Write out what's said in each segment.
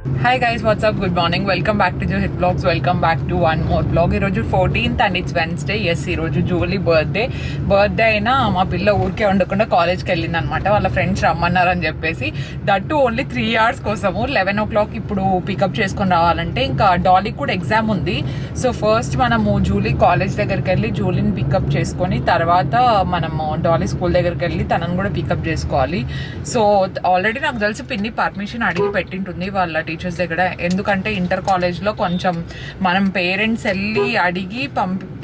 Hi guys, what's up, good morning, welcome back to hit blogs. Welcome back to one more blog. ఈరోజు 14th and it's Wednesday. Yes, ఈరోజు Julie birthday అయినా మా పిల్ల ఊరికే ఉండకుండా కాలేజ్కి వెళ్ళింది అనమాట. వాళ్ళ ఫ్రెండ్స్ రమ్మన్నారని చెప్పేసి, దట్టు ఓన్లీ 3 hours కోసము. 11 o'clock ఇప్పుడు పికప్ చేసుకొని రావాలంటే ఇంకా డాలీకి కూడా ఎగ్జామ్ ఉంది. సో ఫస్ట్ మనము జూలీ కాలేజ్ దగ్గరికి వెళ్ళి జూలీని పికప్ చేసుకొని తర్వాత మనము డాలీ స్కూల్ దగ్గరికి వెళ్ళి తనను కూడా పికప్ చేసుకోవాలి. సో ఆల్రెడీ నాకు తెలిసి పిన్ని పర్మిషన్ అడిగి పెట్టింటుంది వాళ్ళ టీచర్స్ దగ్గర. ఎందుకంటే ఇంటర్ కాలేజ్లో కొంచెం మనం పేరెంట్స్ వెళ్ళి అడిగి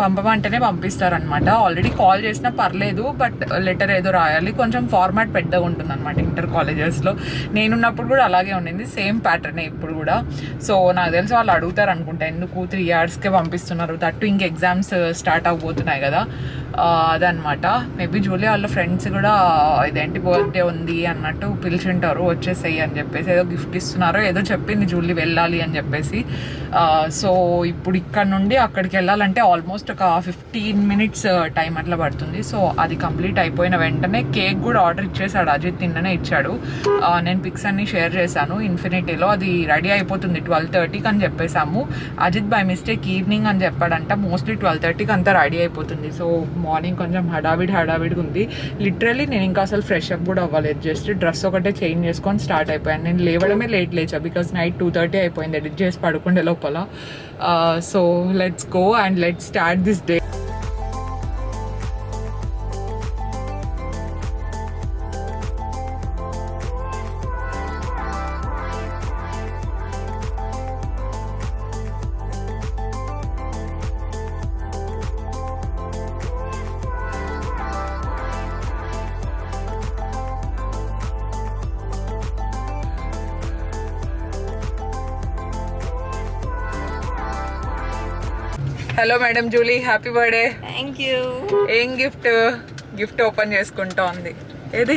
పంపమంటేనే పంపిస్తారనమాట. ఆల్రెడీ కాల్ చేసినా పర్లేదు, బట్ లెటర్ ఏదో రాయాలి. కొంచెం ఫార్మాట్ పెద్దగా ఉంటుంది అనమాట ఇంటర్ కాలేజెస్లో. నేనున్నప్పుడు కూడా అలాగే ఉండింది, సేమ్ ప్యాటర్నే ఇప్పుడు కూడా. సో నాకు తెలిసి వాళ్ళు అడుగుతారు అనుకుంటా, ఎందుకు 3 hours పంపిస్తున్నారు, తట్టు ఇంక ఎగ్జామ్స్ స్టార్ట్ అవబోతున్నాయి కదా, అదనమాట. మేబీ జూలీ వాళ్ళ ఫ్రెండ్స్ కూడా ఇదేంటి బర్త్డే ఉంది అన్నట్టు పిలిచింటారు, వచ్చేసేయి అని చెప్పేసి. ఏదో గిఫ్ట్ ఇస్తున్నారో ఏదో చెప్పింది జూలీ వెళ్ళాలి అని చెప్పేసి. సో ఇప్పుడు ఇక్కడ నుండి అక్కడికి వెళ్ళాలంటే ఆల్మోస్ట్ ఒక 15 minutes టైం అట్లా పడుతుంది. సో అది కంప్లీట్ అయిపోయిన వెంటనే కేక్ కూడా ఆర్డర్ ఇచ్చేసాడు అజిత్, నిన్ననే ఇచ్చాడు. నేను పిక్స్ అన్ని షేర్ చేశాను ఇన్ఫినిటీలో. అది రెడీ అయిపోతుంది 12:30కి అని చెప్పేసాము. అజిత్ బై మిస్టేక్ ఈవినింగ్ అని చెప్పాడంట. మోస్ట్లీ 12:30కి అంతా రెడీ అయిపోతుంది. సో మార్నింగ్ కొంచెం హడావిడిగా ఉంది. లిటరలీ నేను ఇంకా అసలు ఫ్రెష్ అప్ కూడా అవ్వలేదు, జస్ట్ డ్రెస్ ఒకటే చేంజ్ చేసుకొని స్టార్ట్ అయిపోయాను. నేను లేవడమే లేచా, బికాస్ నైట్ 2:30 అయిపోయింది ఎడిట్ చేసి పడుకుండే లోపల. So let's go and let's start this day. Hello madam Julie, happy birthday. Thank you. ఏం గిఫ్ట్ ఓపెన్ చేసుకుంటా ఉంది. ఏది?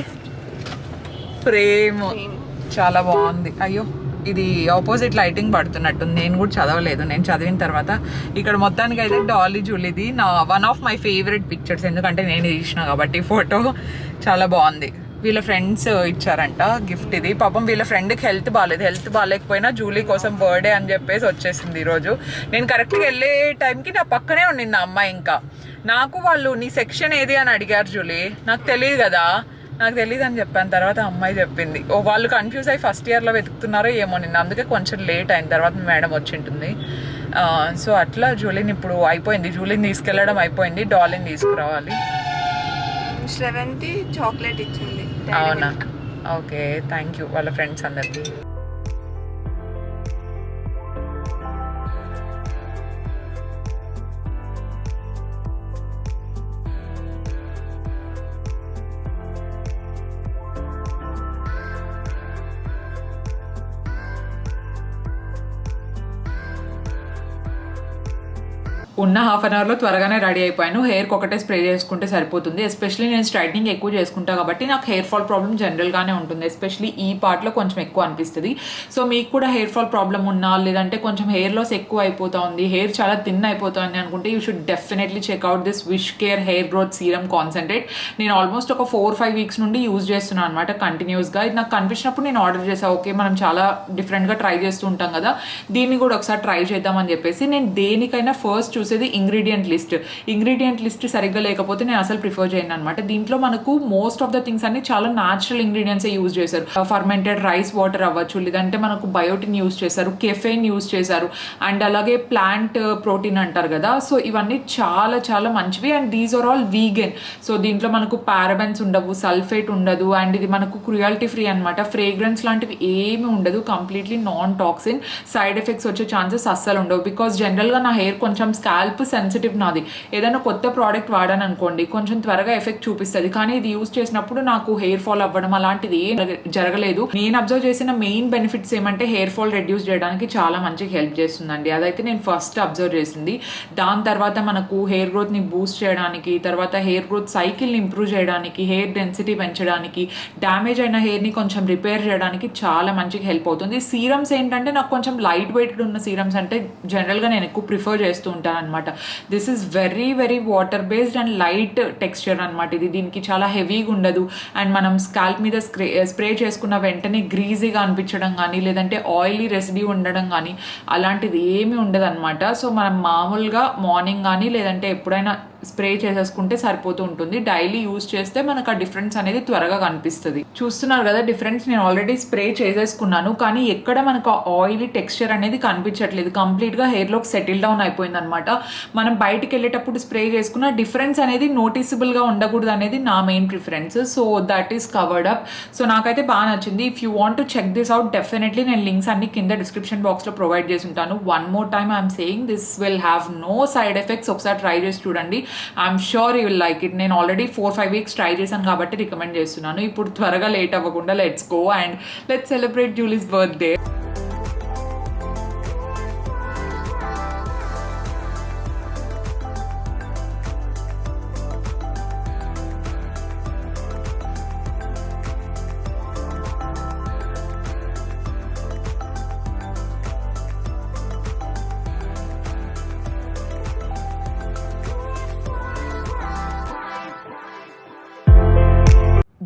ఫ్రేమ్ చాలా బాగుంది. అయ్యో, ఇది ఆపోజిట్ లైటింగ్ పడుతున్నట్టుంది. నేను కూడా చదవలేదు, నేను చదివిన తర్వాత. ఇక్కడ మొత్తానికి అయితే డాలీ జూలీది నా one of my favourite pictures, ఎందుకంటే నేను తీసిన కాబట్టి ఫోటో. చాలా బాగుంది. వీళ్ళ ఫ్రెండ్స్ ఇచ్చారంట గిఫ్ట్ ఇది. పాపం వీళ్ళ ఫ్రెండ్కి హెల్త్ బాగాలేకపోయినా జూలీ కోసం బర్త్డే అని చెప్పేసి వచ్చేసింది ఈరోజు. నేను కరెక్ట్గా వెళ్ళే టైంకి నా పక్కనే ఉండింది ఆ అమ్మాయి. ఇంకా నాకు వాళ్ళు నీ సెక్షన్ ఏది అని అడిగారు జూలీ, నాకు తెలియదు కదా, నాకు తెలియదు అని చెప్పాను. తర్వాత అమ్మాయి చెప్పింది. వాళ్ళు కన్ఫ్యూజ్ అయ్యి ఫస్ట్ ఇయర్లో వెతుకుతున్నారో ఏమో నిన్న, అందుకే కొంచెం లేట్ అయిన తర్వాత మేడం వచ్చింటుంది. సో అట్లా జూలీని ఇప్పుడు అయిపోయింది, జూలీని తీసుకెళ్ళడం అయిపోయింది, డాలీని తీసుకురావాలి. శ్రవంతి చాక్లెట్ ఇచ్చింది. అవునా, ఓకే, థ్యాంక్ యూ వాళ్ళ ఫ్రెండ్స్ అందరికి. ఉన్న హాఫ్ అన్ అవర్లో త్వరగానే రెడీ అయిపోయాను. హెయిర్కి ఒకటే స్ప్రే చేసుకుంటే సరిపోతుంది. ఎస్పెషల్లీ నేను స్ట్రైట్నింగ్ ఎక్కువ చేసుకుంటాను కాబట్టి నాకు హెయిర్ ఫాల్ ప్రాబ్లం జనరల్గానే ఉంటుంది. ఎస్పెషల్లీ ఈ పార్ట్లో కొంచెం ఎక్కువ అనిపిస్తుంది. సో మీకు కూడా హెయిర్ ఫాల్ ప్రాబ్లం ఉన్నా, లేదంటే కొంచెం హెయిర్ లాస్ ఎక్కువ అయిపోతా ఉంది, హెయిర్ చాలా థిన్ అయిపోతుంది అనుకుంటే you should definitely checkout this wish care hair growth serum concentrate. నేను ఆల్మోస్ట్ ఒక 4-5 weeks నుండి యూజ్ చేస్తున్నాను అనమాట కంటిన్యూస్గా. ఇది నాకు కనిపించినప్పుడు నేను ఆర్డర్ చేశాను. ఓకే, మనం చాలా డిఫరెంట్గా ట్రై చేస్తూ ఉంటాం కదా, దీన్ని కూడా ఒకసారి ట్రై చేద్దామని చెప్పేసి. నేను దేనికైనా ఫస్ట్ చూసేది ఇంగ్రీడియంట్ లిస్ట్ సరిగ్గా లేకపోతే నేను అసలు ప్రిఫర్ చేయను అనమాట. దీంట్లో మనకు మోస్ట్ ఆఫ్ ద థింగ్స్ అన్ని చాలా న్యాచురల్ ఇంగ్రీడియంట్స్ యూజ్ చేశారు. ఫర్మెంటెడ్ రైస్ వాటర్ అవ్వచ్చు, లేదంటే మనకు బయోటిన్ యూజ్ చేశారు, కెఫెయిన్ యూజ్ చేశారు, అండ్ అలాగే ప్లాంట్ ప్రోటీన్ అంటారు కదా. సో ఇవన్నీ చాలా చాలా మంచివి, and these are all vegan. So దీంట్లో మనకు పారాబెన్స్ ఉండవు, సల్ఫేట్ ఉండదు, అండ్ ఇది మనకు క్రుయాలిటీ ఫ్రీ అనమాట. ఫ్రేగ్రెన్స్ లాంటివి ఏమి ఉండదు, completely non toxin. Side effects వచ్చే ఛాన్సెస్ అస్సలు ఉండవు. బికాస్ జనరల్గా నా హెయిర్ కొంచెం స్కాల్ప్ సెన్సిటివ్ నాది. ఏదైనా కొత్త ప్రోడక్ట్ వాడాను అనుకోండి, కొంచెం త్వరగా ఎఫెక్ట్ చూపిస్తుంది. కానీ ఇది యూజ్ చేసినప్పుడు నాకు హెయిర్ ఫాల్ అవ్వడం అలాంటిది ఏం జరగలేదు. నేను అబ్జర్వ్ చేసిన మెయిన్ బెనిఫిట్స్ ఏమంటే హెయిర్ ఫాల్ రెడ్యూస్ చేయడానికి చాలా మంచిగా హెల్ప్ చేస్తుందండి. అదైతే నేను ఫస్ట్ అబ్జర్వ్ చేసింది. దాని తర్వాత మనకు హెయిర్ గ్రోత్ ని బూస్ట్ చేయడానికి, తర్వాత హెయిర్ గ్రోత్ సైకిల్ ని ఇంప్రూవ్ చేయడానికి, హెయిర్ డెన్సిటీ పెంచడానికి, డ్యామేజ్ అయిన హెయిర్ ని కొంచెం రిపేర్ చేయడానికి చాలా మంచిగా హెల్ప్ అవుతుంది. సీరమ్స్ ఏంటంటే నాకు కొంచెం లైట్ వెయిట్ ఉన్న సీరమ్స్ అంటే జనరల్ గా నేను ఎక్కువ ప్రిఫర్ చేస్తూ ఉంటాను అనమాట. This is very very water based and light texture అనమాట. ఇది దీనికి చాలా హెవీగా ఉండదు. అండ్ మనం స్కాల్ప్ మీద స్ప్రే చేసుకున్న వెంటనే గ్రీజీగా అనిపించడం కానీ లేదంటే ఆయిలీ రెసిడ్యూ ఉండడం కానీ అలాంటిది ఏమీ ఉండదు అనమాట. సో మనం మామూలుగా మార్నింగ్ కానీ లేదంటే ఎప్పుడైనా స్ప్రే చేసేసుకుంటే సరిపోతూ ఉంటుంది. డైలీ యూజ్ చేస్తే మనకు ఆ డిఫరెన్స్ అనేది త్వరగా కనిపిస్తుంది. చూస్తున్నారు కదా డిఫరెన్స్, నేను ఆల్రెడీ స్ప్రే చేసేసుకున్నాను కానీ ఎక్కడ మనకు ఆయిలీ టెక్స్చర్ అనేది కనిపించట్లేదు. కంప్లీట్గా హెయిర్లోకి సెటిల్ డౌన్ అయిపోయింది అనమాట. మనం బయటికి వెళ్ళేటప్పుడు స్ప్రే చేసుకున్న డిఫరెన్స్ అనేది నోటీసబుల్గా ఉండకూడదు అనేది నా main preference. So that is covered up. So నాకైతే బాగా నచ్చింది. If you want to check this out definitely నేను లింక్స్ అన్ని కింద డిస్క్రిప్షన్ బాక్స్లో ప్రొవైడ్ చేసి ఉంటాను. One more time I'm saying this will have no side effects. ఒకసారి ట్రై చేసి చూడండి. I'm sure you will like it. నేను ఆల్రెడీ 4-5 వీక్స్ ట్రై చేశాను కాబట్టి రికమెండ్ చేస్తున్నాను. ఇప్పుడు త్వరగా లేట్ అవ్వకుండా let's go and let's celebrate Julie's birthday.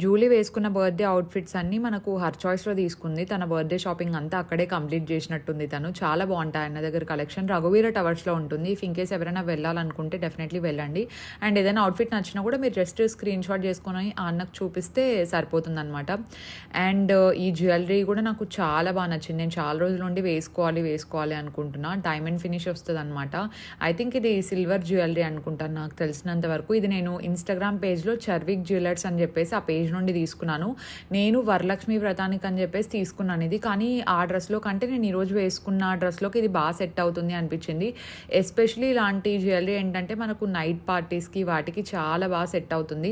Julie వేసుకున్న బర్త్డే అవుట్ఫిట్స్ అన్నీ మనకు హర్ చాయిస్లో తీసుకుంది. తన బర్త్డే షాపింగ్ అంతా అక్కడే కంప్లీట్ చేసినట్టుంది. తను చాలా బాగుంటాయి అన్న దగ్గర కలెక్షన్. రఘువీర టవర్స్లో ఉంటుంది. ఇఫ్ ఇన్ కేస్ ఎవరైనా వెళ్ళాలనుకుంటే డెఫినెట్లీ వెళ్ళండి. అండ్ ఏదైనా అవుట్ఫిట్ నచ్చినా కూడా మీరు జస్ట్ స్క్రీన్ షాట్ చేసుకొని ఆ అన్నకు చూపిస్తే సరిపోతుంది అనమాట. అండ్ ఈ జ్యువెలరీ కూడా నాకు చాలా బాగా నచ్చింది. నేను చాలా రోజుల నుండి వేసుకోవాలి అనుకుంటున్నా. డైమండ్ ఫినిష్ వస్తుంది అనమాట. ఐ థింక్ ఇది సిల్వర్ జ్యువెలరీ అనుకుంటాను నాకు తెలిసినంత వరకు. ఇది నేను ఇన్స్టాగ్రామ్ పేజ్లో చర్విక్ జ్యువెలర్స్ అని చెప్పేసి ఆ పేజ్ నుండి తీసుకున్నాను. నేను వరలక్ష్మి వ్రతానికి అని చెప్పేసి తీసుకున్నాను ఇది. కానీ ఆ డ్రెస్లో కంటే నేను ఈరోజు వేసుకున్న డ్రెస్లోకి ఇది బాగా సెట్ అవుతుంది అనిపించింది. ఎస్పెషలీ ఇలాంటి జ్యువెలరీ ఏంటంటే మనకు నైట్ పార్టీస్కి వాటికి చాలా బాగా సెట్ అవుతుంది.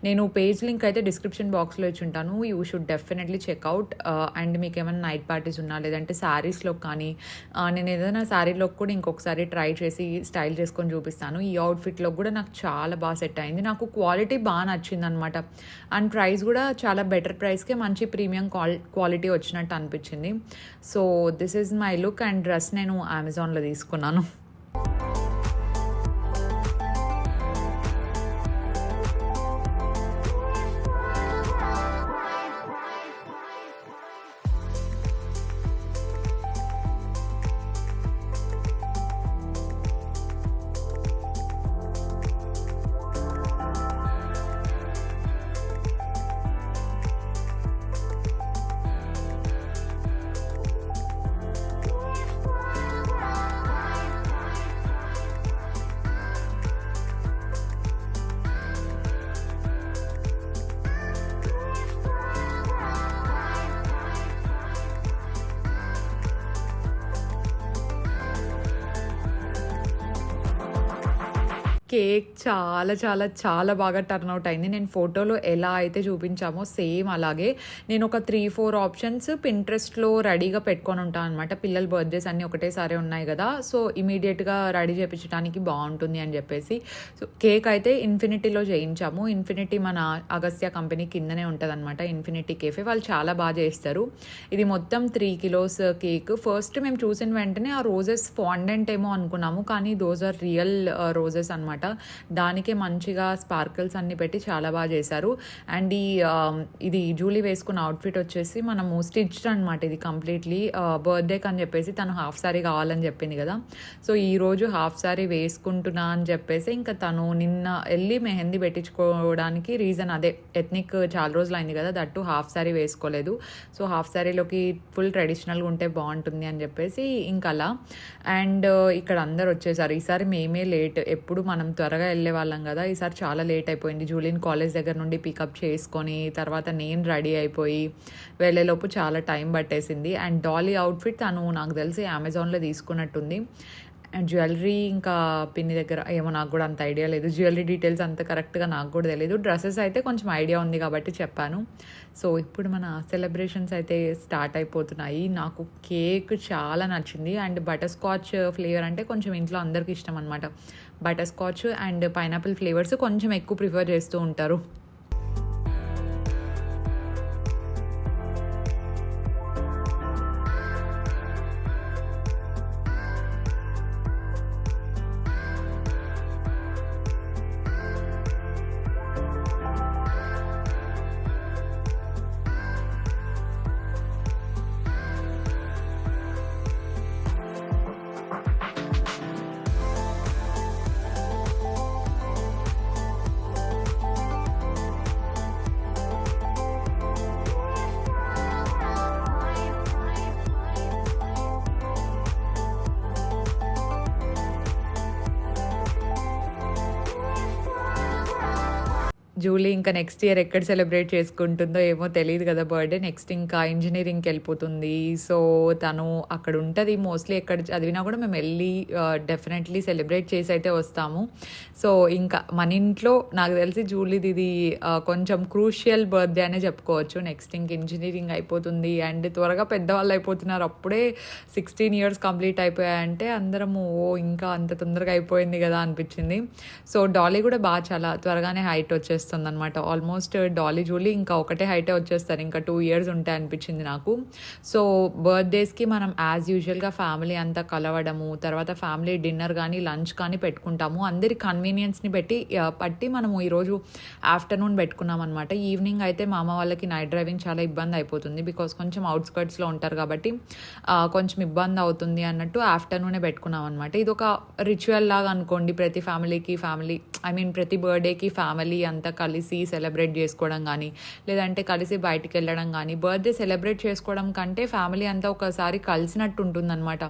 నేను పేజ్ లింక్ అయితే డిస్క్రిప్షన్ బాక్స్లో ఇచ్చి ఉంటాను. You should definitely check out. And మీకు ఏమైనా నైట్ పార్టీస్ ఉన్నా లేదంటే శారీస్లో కానీ నేను ఏదైనా శారీలో కూడా ఇంకొకసారి ట్రై చేసి స్టైల్ చేసుకొని చూపిస్తాను. ఈ అవుట్ఫిట్లో కూడా నాకు చాలా బాగా సెట్ అయింది. నాకు క్వాలిటీ బాగా నచ్చింది అనమాట. అండ్ ప్రైస్ కూడా చాలా బెటర్ ప్రైస్కే మంచి ప్రీమియం క్వాలిటీ వచ్చినట్టు అనిపించింది. So this is my look. And dress నేను అమెజాన్లో తీసుకున్నాను. కేక్ చాలా చాలా చాలా బాగా టర్న్అవుట్ అయింది. నేను ఫోటోలో ఎలా అయితే చూపించామో సేమ్ అలాగే. నేను ఒక 3-4 ఆప్షన్స్ పింట్రెస్ట్లో రెడీగా పెట్టుకొని ఉంటాను అనమాట. పిల్లల బర్త్డేస్ అన్నీ ఒకటేసారి ఉన్నాయి కదా, సో ఇమీడియట్గా రెడీ చేయించడానికి బాగుంటుంది అని చెప్పేసి. సో కేక్ అయితే ఇన్ఫినిటీలో చేయించాము. ఇన్ఫినిటీ మన అగస్త్య కంపెనీ కిందనే ఉంటుంది అనమాట. ఇన్ఫినిటీ కేఫే వాళ్ళు చాలా బాగా చేస్తారు. ఇది మొత్తం 3 kilos కేక్. ఫస్ట్ మేము చూసిన వెంటనే ఆ రోజెస్ ఫాండెంట్ ఏమో అనుకున్నాము, కానీ దోస్ ఆర్ రియల్ రోజెస్ అనమాట. దానికే మంచిగా స్పార్కిల్స్ అన్ని పెట్టి చాలా బాగా చేశారు. అండ్ ఇది జూలీ వేసుకున్న అవుట్ఫిట్ వచ్చేసి మనము స్టిచ్డ్ అనమాట. ఇది కంప్లీట్లీ బర్త్డేకి అని చెప్పేసి తను హాఫ్ సారీ కావాలని చెప్పింది కదా, సో ఈరోజు హాఫ్ సారీ వేసుకుంటున్నా అని చెప్పేసి ఇంకా తను నిన్న వెళ్ళి మెహందీ పెట్టించుకోవడానికి రీజన్ అదే. ఎథ్నిక్ చాలా రోజులు అయింది కదా, దట్టు హాఫ్ సారీ వేసుకోలేదు. సో హాఫ్ సారీలోకి ఫుల్ ట్రెడిషనల్గా ఉంటే బాగుంటుంది అని చెప్పేసి ఇంకా అలా. అండ్ ఇక్కడ అందరు వచ్చేసారు. ఈసారి మేమే లేట్. ఎప్పుడు మనం త్వరగా వెళ్ళే వాళ్ళం కదా, ఈసారి చాలా లేట్ అయిపోయింది. జూలియన్ కాలేజ్ దగ్గర నుండి పికప్ చేసుకొని తర్వాత నేను రెడీ అయిపోయి వెళ్ళేలోపు చాలా టైం పట్టేసింది. అండ్ డాలీ అవుట్ఫిట్ తను నాకు తెలిసి అమెజాన్లో తీసుకున్నట్టుంది. అండ్ జ్యువెలరీ ఇంకా పిన్ని దగ్గర ఏమో నాకు కూడా అంత ఐడియా లేదు. జ్యువెలరీ డీటెయిల్స్ అంత కరెక్ట్గా నాకు కూడా తెలియదు. డ్రెస్సెస్ అయితే కొంచెం ఐడియా ఉంది కాబట్టి చెప్పాను. సో ఇప్పుడు మన సెలబ్రేషన్స్ అయితే స్టార్ట్ అయిపోతున్నాయి. నాకు కేక్ చాలా నచ్చింది. అండ్ బటర్ స్కాచ్ ఫ్లేవర్ అంటే కొంచెం ఇంట్లో అందరికీ ఇష్టం అనమాట. Butter scotch and pineapple flavours కొంచెం ఎక్కువ ప్రిఫర్ చేస్తూ ఉంటారు. జూలీ ఇంకా నెక్స్ట్ ఇయర్ ఎక్కడ సెలబ్రేట్ చేసుకుంటుందో ఏమో తెలియదు కదా బర్త్డే. నెక్స్ట్ ఇంకా ఇంజినీరింగ్కి వెళ్ళిపోతుంది. సో తను అక్కడ ఉంటుంది మోస్ట్లీ. ఎక్కడ చదివినా కూడా మేము వెళ్ళి డెఫినెట్లీ సెలబ్రేట్ చేసి అయితే వస్తాము. సో ఇంకా మన ఇంట్లో నాకు తెలిసి జూలీది ఇది కొంచెం క్రూషియల్ బర్త్డే అనే చెప్పుకోవచ్చు. నెక్స్ట్ ఇంక ఇంజనీరింగ్ అయిపోతుంది అండ్ త్వరగా పెద్దవాళ్ళు అయిపోతున్నారు. అప్పుడే 16 years కంప్లీట్ అయిపోయాయంటే అందరము ఇంకా అంత తొందరగా అయిపోయింది కదా అనిపించింది. సో డాలీ కూడా బాగా చాలా త్వరగానే హైట్ వచ్చేస్తుంది అనమాట. ఆల్మోస్ట్ డాలీ జూలీ ఇంకా ఒకటే హైటే వచ్చేస్తారు. ఇంకా 2 years ఉంటాయి అనిపించింది నాకు. సో బర్త్డేస్కి మనం యాజ్ యూజువల్గా ఫ్యామిలీ అంతా కలవడము, తర్వాత ఫ్యామిలీ డిన్నర్ కానీ లంచ్ కానీ పెట్టుకుంటాము. అందరి కన్వీనియన్స్ని పట్టి మనము ఈరోజు ఆఫ్టర్నూన్ పెట్టుకున్నాం అనమాట. ఈవినింగ్ అయితే మా అమ్మ వాళ్ళకి నైట్ డ్రైవింగ్ చాలా ఇబ్బంది అయిపోతుంది. బికాస్ కొంచెం అవుట్స్కర్ట్స్లో ఉంటారు కాబట్టి కొంచెం ఇబ్బంది అవుతుంది అన్నట్టు ఆఫ్టర్నూనే పెట్టుకున్నాం అనమాట. ఇది ఒక రిచువల్ లాగా అనుకోండి. ప్రతి ప్రతి బర్త్డేకి ఫ్యామిలీ అంతా కలిసి సెలబ్రేట్ చేసుకోవడం కానీ, లేదంటే కలిసి బయటికి వెళ్ళడం కానీ, బర్త్డే సెలబ్రేట్ చేసుకోవడం కంటే ఫ్యామిలీ అంతా ఒకసారి కలిసినట్టు ఉంటుందన్నమాట.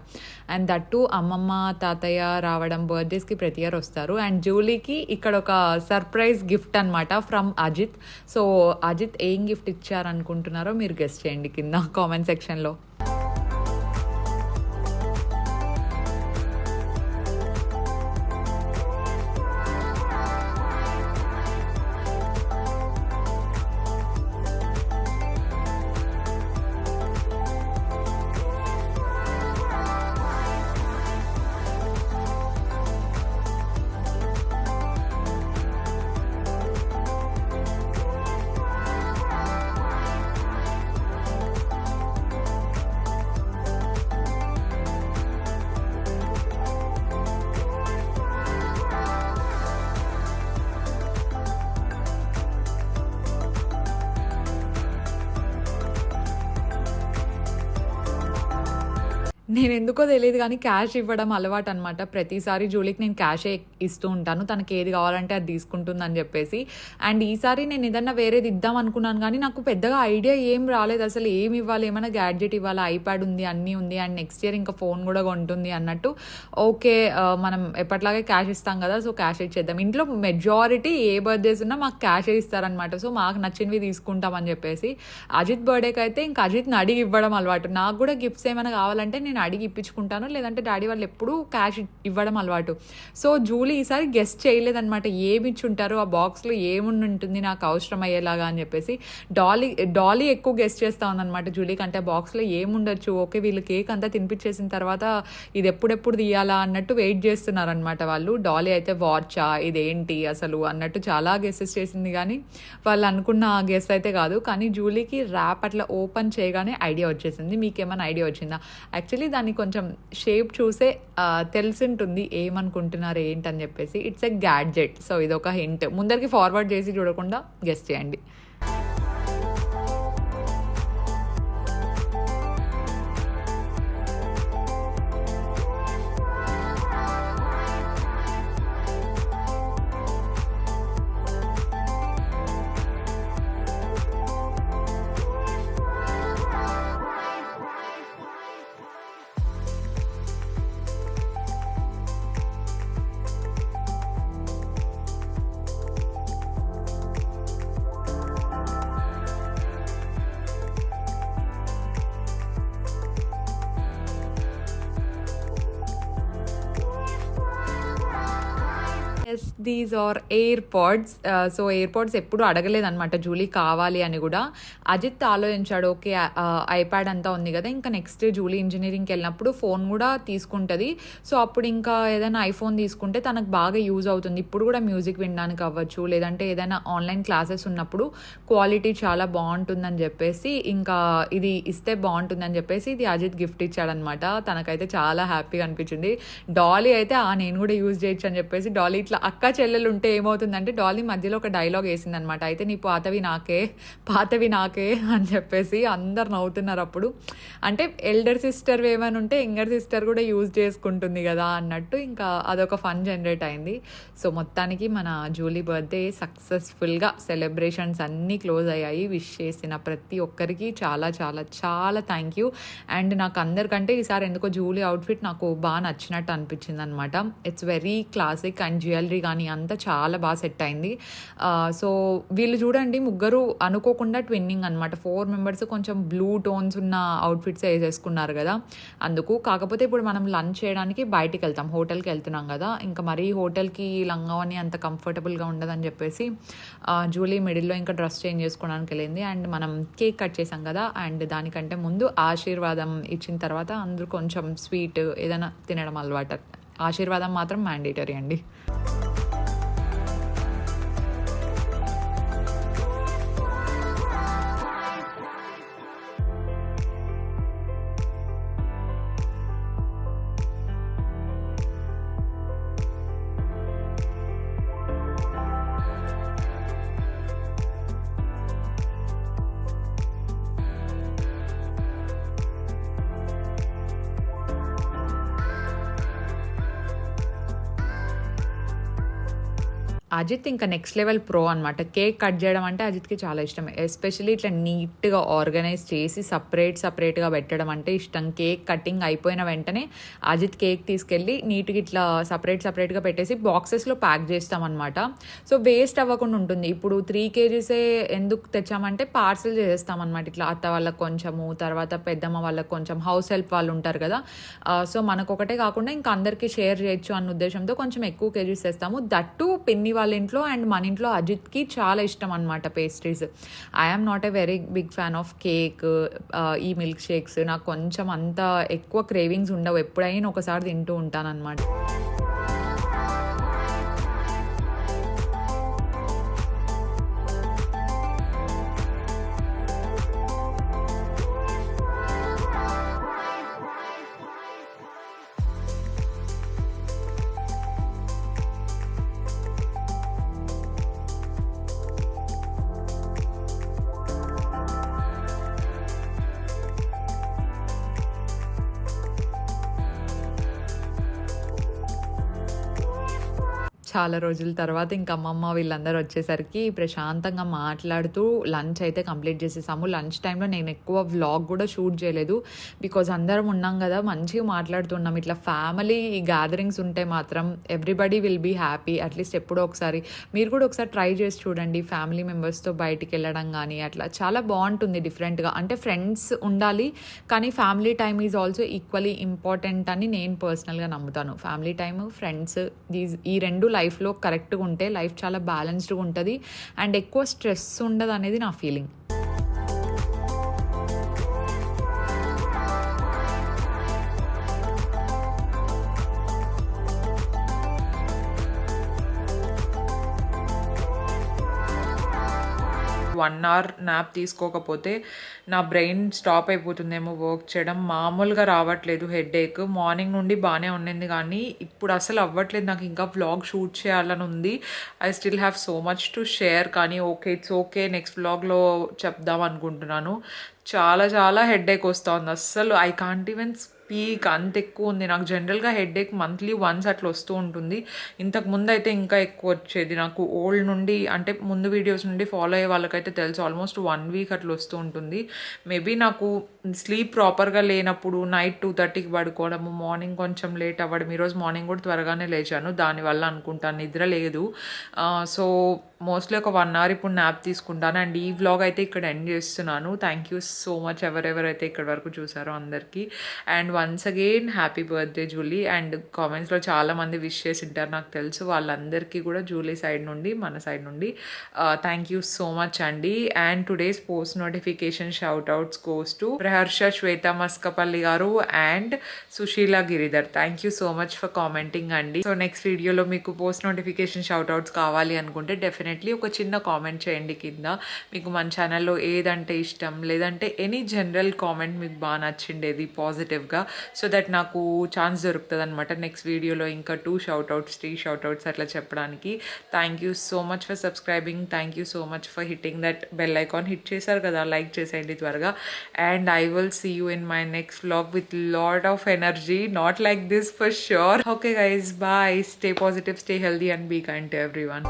అండ్ దట్టు అమ్మమ్మ తాతయ్య రావడం, బర్త్డేస్కి ప్రతి ఇయర్ వస్తారు. అండ్ జూలీకి ఇక్కడ ఒక సర్ప్రైజ్ గిఫ్ట్ అనమాట ఫ్రమ్ అజిత్. సో అజిత్ ఏం గిఫ్ట్ ఇచ్చారనుకుంటున్నారో మీరు గెస్ట్ చేయండి కింద కామెంట్ సెక్షన్లో. నేను ఎందుకో తెలియదు కానీ క్యాష్ ఇవ్వడం అలవాటు అనమాట. ప్రతిసారి జూలీకి నేను క్యాషే ఇస్తూ ఉంటాను, తనకి ఏది కావాలంటే అది తీసుకుంటుందని చెప్పేసి. అండ్ ఈసారి నేను ఏదన్నా వేరేది ఇద్దాం అనుకున్నాను కానీ నాకు పెద్దగా ఐడియా ఏం రాలేదు. అసలు ఏమి ఇవ్వాలి, ఏమైనా గ్యాడ్జెట్ ఇవ్వాలి, ఐప్యాడ్ ఉంది, అన్నీ ఉంది, అండ్ నెక్స్ట్ ఇయర్ ఇంకా ఫోన్ కూడా కొంటుంది అన్నట్టు. ఓకే మనం ఎప్పట్లాగే క్యాష్ ఇస్తాం కదా, సో క్యాష్ ఇచ్చేద్దాం. ఇంట్లో మెజారిటీ ఏ బర్త్డేస్ ఉన్నా మాకు క్యాషే ఇస్తారనమాట. సో మాకు నచ్చినవి తీసుకుంటామని చెప్పేసి. అజిత్ బర్త్డేకి అయితే ఇంకా అజిత్ని అడిగి ఇవ్వడం అలవాటు. నాకు కూడా గిఫ్ట్స్ ఏమైనా కావాలంటే నేను అడిగి ఇప్పించుకుంటాను, లేదంటే డాడీ వాళ్ళు ఎప్పుడూ క్యాష్ ఇవ్వడం అలవాటు. సో జూలీ ఈసారి గెస్ట్ చేయలేదన్నమాట ఏమి ఇచ్చుంటారు, ఆ బాక్స్లో ఏముండి ఉంటుంది నాకు అవసరం అయ్యేలాగా అని చెప్పేసి. డాలీ ఎక్కువ గెస్ట్ చేస్తా ఉందన్నమాట జూలీ కంటే. బాక్స్లో ఏముండొచ్చు, ఓకే వీళ్ళు కేక్ అంతా తినిపించేసిన తర్వాత ఇది ఎప్పుడెప్పుడు తీయాలా అన్నట్టు వెయిట్ చేస్తున్నారనమాట వాళ్ళు. డాలీ అయితే వాచా ఇదేంటి అసలు అన్నట్టు చాలా గెస్సెస్ చేసింది కానీ వాళ్ళు అనుకున్న గెస్ అయితే కాదు. కానీ జూలీకి ర్యాప్ అట్లా ఓపెన్ చేయగానే ఐడియా వచ్చేసింది. మీకేమైనా ఐడియా వచ్చిందా? యాక్చువల్లీ దాన్ని కొంచెం షేప్ చూసే తెలిసింటుంది ఏమనుకుంటున్నారు ఏంటని చెప్పేసి. It's a gadget. సో ఇదొక హింట్. ముందరికి ఫార్వర్డ్ చేసి చూడకుండా గెస్ చేయండి. Yes these are AirPods. So AirPods ఎప్పుడు అడగలేదన్నమాట జూలీ కావాలి అని కూడా. అజిత్ ఆలోచించాడు, ఓకే ఐప్యాడ్ అంతా ఉంది కదా, ఇంకా నెక్స్ట్ జూలీ ఇంజనీరింగ్కి వెళ్ళినప్పుడు ఫోన్ కూడా తీసుకుంటుంది. సో అప్పుడు ఇంకా ఏదైనా ఐఫోన్ తీసుకుంటే తనకు బాగా యూజ్ అవుతుంది. ఇప్పుడు కూడా మ్యూజిక్ వినడానికి అవ్వచ్చు, లేదంటే ఏదైనా ఆన్లైన్ క్లాసెస్ ఉన్నప్పుడు క్వాలిటీ చాలా బాగుంటుందని చెప్పేసి ఇంకా ఇది ఇస్తే బాగుంటుందని చెప్పేసి ఇది అజిత్ గిఫ్ట్ ఇచ్చాడనమాట. తనకైతే చాలా హ్యాపీగా అనిపించింది. డాలీ అయితే నేను కూడా యూజ్ చేయొచ్చు అని చెప్పేసి, డాలీ ఇట్లా అక్క చెల్లెలు ఉంటే ఏమవుతుందంటే డాలీ మధ్యలో ఒక డైలాగ్ వేసింది అనమాట. అయితే నీ పాతవి నాకే అని చెప్పేసి అందరు నవ్వుతున్నారు అప్పుడు. అంటే ఎల్డర్ సిస్టర్ ఏమైనా ఉంటే యంగర్ సిస్టర్ కూడా యూజ్ చేసుకుంటుంది కదా అన్నట్టు ఇంకా అదొక ఫన్ జనరేట్ అయింది. సో మొత్తానికి మన జూలీ బర్త్డే సక్సెస్ఫుల్గా సెలబ్రేషన్స్ అన్నీ క్లోజ్ అయ్యాయి. విష్ చేసిన ప్రతి ఒక్కరికి చాలా చాలా చాలా థ్యాంక్ యూ. అండ్ నాకు అందరికంటే ఈసారి ఎందుకో జూలీ అవుట్ఫిట్ నాకు బాగా నచ్చినట్టు అనిపించింది అనమాట. It's very classic and jewellery కానీ మనీ అంతా చాలా బాగా సెట్ అయింది. సో వీళ్ళు చూడండి ముగ్గురు అనుకోకుండా ట్విన్నింగ్ అనమాట. 4 మెంబర్స్ కొంచెం బ్లూ టోన్స్ ఉన్న అవుట్ఫిట్స్ వేసేసుకున్నారు కదా, అందుకు. కాకపోతే ఇప్పుడు మనం లంచ్ చేయడానికి బయటికి వెళ్తాం, హోటల్కి వెళ్తున్నాం కదా, ఇంకా మరీ హోటల్కి లంగావని అంత కంఫర్టబుల్గా ఉండదని చెప్పేసి జూలీ మిడిల్లో ఇంకా డ్రెస్ చేంజ్ చేసుకోవడానికి వెళ్ళింది. అండ్ మనం కేక్ కట్ చేసాం కదా, అండ్ దానికంటే ముందు ఆశీర్వాదం ఇచ్చిన తర్వాత అందరూ కొంచెం స్వీట్ ఏదైనా తినడం అలవాటు. ఆశీర్వాదం మాత్రం మ్యాండేటరీ అండి. అజిత్ ఇంకా నెక్స్ట్ లెవెల్ ప్రో అనమాట. కేక్ కట్ చేయడం అంటే అజిత్కి చాలా ఇష్టం. ఎస్పెషల్లీ ఇట్లా నీట్గా ఆర్గనైజ్ చేసి సపరేట్గా పెట్టడం అంటే ఇష్టం. కేక్ కటింగ్ అయిపోయిన వెంటనే అజిత్ కేక్ తీసుకెళ్ళి నీట్గా ఇట్లా సపరేట్గా పెట్టేసి బాక్సెస్లో ప్యాక్ చేస్తామన్నమాట. సో వేస్ట్ అవ్వకుండా ఉంటుంది. ఇప్పుడు 3 kgs ఎందుకు తెచ్చామంటే పార్సల్ చేసేస్తామన్నమాట. ఇట్లా అత్త వాళ్ళకి కొంచెము, తర్వాత పెద్దమ్మ వాళ్ళకి కొంచెం, హౌస్ హెల్ప్ వాళ్ళు ఉంటారు కదా, సో మనకు ఒకటే కాకుండా ఇంకా అందరికీ షేర్ చేయొచ్చు అన్న ఉద్దేశంతో కొంచెం ఎక్కువ కేజీస్ తెస్తాము. దట్టు పిన్ని వాళ్ళ ఇంట్లో అండ్ మన ఇంట్లో అజిత్కి చాలా ఇష్టం అనమాట pastries. I'm not a very big fan of cake, ఈ మిల్క్ షేక్స్ నాకు కొంచెం అంత ఎక్కువ క్రేవింగ్స్ ఉండవు. ఎప్పుడైనా ఒకసారి తింటూ ఉంటాను అనమాట. చాలా రోజుల తర్వాత ఇంకా అమ్మమ్మ వీళ్ళందరూ వచ్చేసరికి ప్రశాంతంగా మాట్లాడుతూ లంచ్ అయితే కంప్లీట్ చేసేసాము. లంచ్ టైంలో నేను ఎక్కువ వ్లాగ్ కూడా షూట్ చేయలేదు, బికాజ్ అందరం ఉన్నాం కదా, మంచిగా మాట్లాడుతున్నాం. ఇట్లా ఫ్యామిలీ గ్యాదరింగ్స్ ఉంటే మాత్రం everybody will be happy. At least ఎప్పుడో ఒకసారి మీరు కూడా ఒకసారి ట్రై చేసి చూడండి. ఫ్యామిలీ మెంబర్స్తో బయటికి వెళ్ళడం కానీ అట్లా చాలా బాగుంటుంది డిఫరెంట్గా. అంటే ఫ్రెండ్స్ ఉండాలి కానీ family time is also equally important అని నేను పర్సనల్గా నమ్ముతాను. ఫ్యామిలీ టైమ్, ఫ్రెండ్స్, ఈ రెండు లైఫ్లో కరెక్ట్గా ఉంటే లైఫ్ చాలా బ్యాలెన్స్డ్గా ఉంటుంది అండ్ ఎక్కువ స్ట్రెస్ ఉండదు అనేది నా ఫీలింగ్. 1 hour నాప్ తీసుకోకపోతే నా బ్రెయిన్ స్టాప్ అయిపోతుందేమో వర్క్ చేయడం. మామూలుగా రావట్లేదు హెడేక్. మార్నింగ్ నుండి బాగానే ఉండింది కానీ ఇప్పుడు అసలు అవ్వట్లేదు. నాకు ఇంకా వ్లాగ్ షూట్ చేయాలని ఉంది. I still have so much to share, కానీ ఇట్స్ ఓకే, నెక్స్ట్ వ్లాగ్లో చెప్దాం అనుకుంటున్నాను. చాలా హెడేక్ వస్తుంది. అస్సలు ఐ కాంట్ ఈవెన్ స్పీక్, అంత ఎక్కువ ఉంది నాకు. జనరల్గా హెడేక్ మంత్లీ వన్స్ అట్లా వస్తూ ఉంటుంది. ఇంతకు ముందు అయితే ఇంకా ఎక్కువ వచ్చేది నాకు. ఓల్డ్ నుండి అంటే ముందు వీడియోస్ నుండి ఫాలో అయ్యే వాళ్ళకైతే తెలుసు, ఆల్మోస్ట్ 1 week అట్లా వస్తూ ఉంటుంది. మేబీ నాకు స్లీప్ ప్రాపర్గా లేనప్పుడు నైట్ 2:30కి పడుకోవడము, మార్నింగ్ కొంచెం లేట్ అవ్వడం. ఈరోజు మార్నింగ్ కూడా త్వరగానే లేచాను, దానివల్ల అనుకుంటాను నిద్ర లేదు. సో మోస్ట్లీ ఒక 1 hour ఇప్పుడు నాప్ తీసుకుంటాను. అండ్ ఈ వ్లాగ్ అయితే ఇక్కడ ఎండ్ చేస్తున్నాను. థ్యాంక్ యూ సో మచ్ ఎవరెవరైతే ఇక్కడ వరకు చూసారో అందరికీ. And once again happy birthday Julie. And కామెంట్స్లో చాలామంది విష్ చేసి ఉంటారు నాకు తెలుసు, వాళ్ళందరికీ కూడా జూలీ సైడ్ నుండి, మన సైడ్ నుండి థ్యాంక్ యూ సో మచ్ అండి. And today's post notification shout outs goes to Praharsha, Shweta Maskapalli garu and Sushila Giridhar. Thank you so much for commenting అండి. సో నెక్స్ట్ వీడియోలో మీకు పోస్ట్ నోటిఫికేషన్ షౌట్ అవుట్స్ కావాలి అనుకుంటే డెఫినెట్లీ ఒక చిన్న కామెంట్ చేయండి కింద. మీకు మన ఛానల్లో ఏదంటే ఇష్టం, లేదంటే ఎనీ జనరల్ కామెంట్ మీకు బాగా నచ్చిండేది పాజిటివ్గా, సో దట్ నాకు ఛాన్స్ దొరుకుతుంది అనమాట నెక్స్ట్ వీడియోలో ఇంకా 2 షౌట్అవుట్స్ 3 షౌట్అవుట్స్ అట్లా చెప్పడానికి. Thank you so much for subscribing. Thank you so much for hitting that bell icon. Hit చేశారు కదా, లైక్ చేసేయండి త్వరగా. And I will see you in my next vlog with lot of energy, not like this for sure. Okay guys, bye. Stay positive, stay healthy and be kind to everyone.